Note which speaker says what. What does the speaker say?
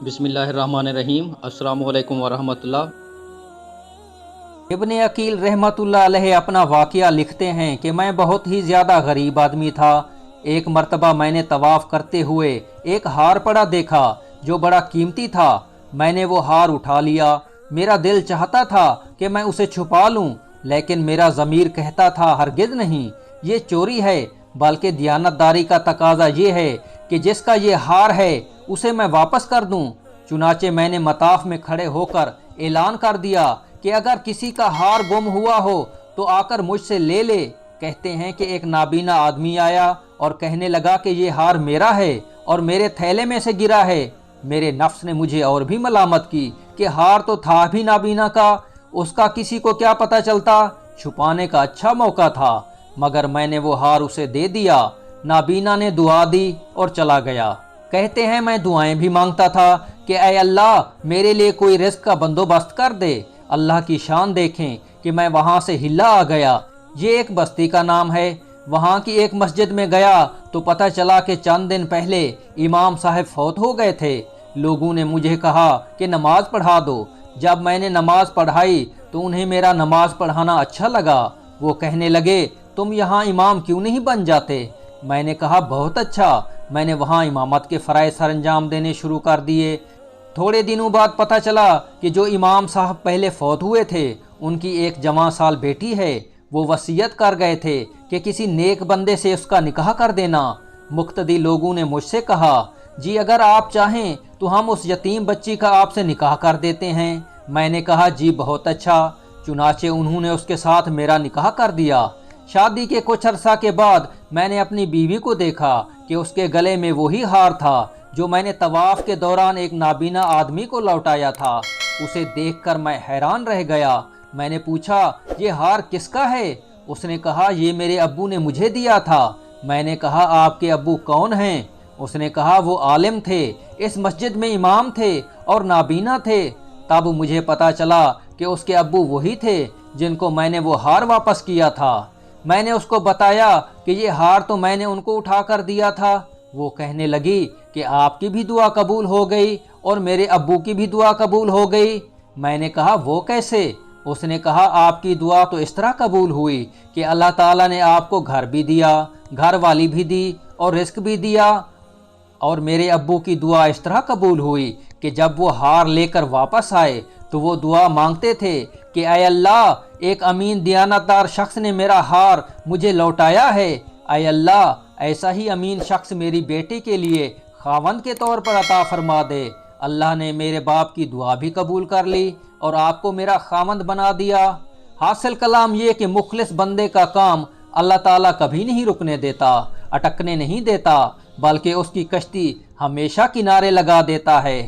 Speaker 1: بسم اللہ الرحمن الرحیم۔ السلام علیکم ورحمۃ اللہ۔
Speaker 2: ابن عقیل رحمۃ اللہ علیہ اپنا واقعہ لکھتے ہیں کہ میں بہت ہی زیادہ غریب آدمی تھا۔ ایک مرتبہ میں نے طواف کرتے ہوئے ایک ہار پڑا دیکھا جو بڑا قیمتی تھا۔ میں نے وہ ہار اٹھا لیا۔ میرا دل چاہتا تھا کہ میں اسے چھپا لوں، لیکن میرا ضمیر کہتا تھا ہرگز نہیں، یہ چوری ہے، بلکہ دیانتداری کا تقاضا یہ ہے کہ جس کا یہ ہار ہے اسے میں واپس کر دوں۔ چنانچہ میں نے مطاف میں کھڑے ہو کر اعلان کر دیا کہ اگر کسی کا ہار گم ہوا ہو تو آ کر مجھ سے لے لے۔ کہتے ہیں کہ ایک نابینا آدمی آیا اور کہنے لگا کہ یہ ہار میرا ہے اور میرے تھیلے میں سے گرا ہے۔ میرے نفس نے مجھے اور بھی ملامت کی کہ ہار تو تھا بھی نابینا کا، اس کا کسی کو کیا پتہ چلتا، چھپانے کا اچھا موقع تھا، مگر میں نے وہ ہار اسے دے دیا۔ نابینا نے دعا دی اور چلا گیا۔ کہتے ہیں میں دعائیں بھی مانگتا تھا کہ اے اللہ میرے لیے کوئی رزق کا بندوبست کر دے۔ اللہ کی شان دیکھیں کہ میں وہاں سے ہلا آ گیا۔ یہ ایک بستی کا نام ہے۔ وہاں کی ایک مسجد میں گیا تو پتہ چلا کہ چند دن پہلے امام صاحب فوت ہو گئے تھے۔ لوگوں نے مجھے کہا کہ نماز پڑھا دو۔ جب میں نے نماز پڑھائی تو انہیں میرا نماز پڑھانا اچھا لگا۔ وہ کہنے لگے تم یہاں امام کیوں نہیں بن جاتے؟ میں نے کہا بہت اچھا۔ میں نے وہاں امامت کے فرائض سر انجام دینے شروع کر دیے۔ تھوڑے دنوں بعد پتہ چلا کہ جو امام صاحب پہلے فوت ہوئے تھے ان کی ایک جوان سال بیٹی ہے۔ وہ وصیت کر گئے تھے کہ کسی نیک بندے سے اس کا نکاح کر دینا۔ مقتدی لوگوں نے مجھ سے کہا جی اگر آپ چاہیں تو ہم اس یتیم بچی کا آپ سے نکاح کر دیتے ہیں۔ میں نے کہا جی بہت اچھا۔ چنانچہ انہوں نے اس کے ساتھ میرا نکاح کر دیا۔ شادی کے کچھ عرصہ کے بعد میں نے اپنی بیوی کو دیکھا کہ اس کے گلے میں وہی ہار تھا جو میں نے طواف کے دوران ایک نابینا آدمی کو لوٹایا تھا۔ اسے دیکھ کر میں حیران رہ گیا۔ میں نے پوچھا یہ ہار کس کا ہے؟ اس نے کہا یہ میرے ابو نے مجھے دیا تھا۔ میں نے کہا آپ کے ابو کون ہیں؟ اس نے کہا وہ عالم تھے، اس مسجد میں امام تھے اور نابینا تھے۔ تب مجھے پتا چلا کہ اس کے ابو وہی تھے جن کو میں نے وہ ہار واپس کیا تھا۔ میں نے اس کو بتایا کہ یہ ہار تو میں نے ان کو اٹھا کر دیا تھا۔ وہ کہنے لگی کہ آپ کی بھی دعا قبول ہو گئی اور میرے ابو کی بھی دعا قبول ہو گئی۔ میں نے کہا وہ کیسے؟ اس نے کہا آپ کی دعا تو اس طرح قبول ہوئی کہ اللہ تعالیٰ نے آپ کو گھر بھی دیا، گھر والی بھی دی اور رزق بھی دیا، اور میرے ابو کی دعا اس طرح قبول ہوئی کہ جب وہ ہار لے کر واپس آئے تو وہ دعا مانگتے تھے کہ اے اللہ ایک امین دیانتدار شخص نے میرا ہار مجھے لوٹایا ہے، اے اللہ ایسا ہی امین شخص میری بیٹی کے لیے خاوند کے طور پر عطا فرما دے۔ اللہ نے میرے باپ کی دعا بھی قبول کر لی اور آپ کو میرا خاوند بنا دیا۔ حاصل کلام یہ کہ مخلص بندے کا کام اللہ تعالیٰ کبھی نہیں رکنے دیتا، اٹکنے نہیں دیتا، بلکہ اس کی کشتی ہمیشہ کنارے لگا دیتا ہے۔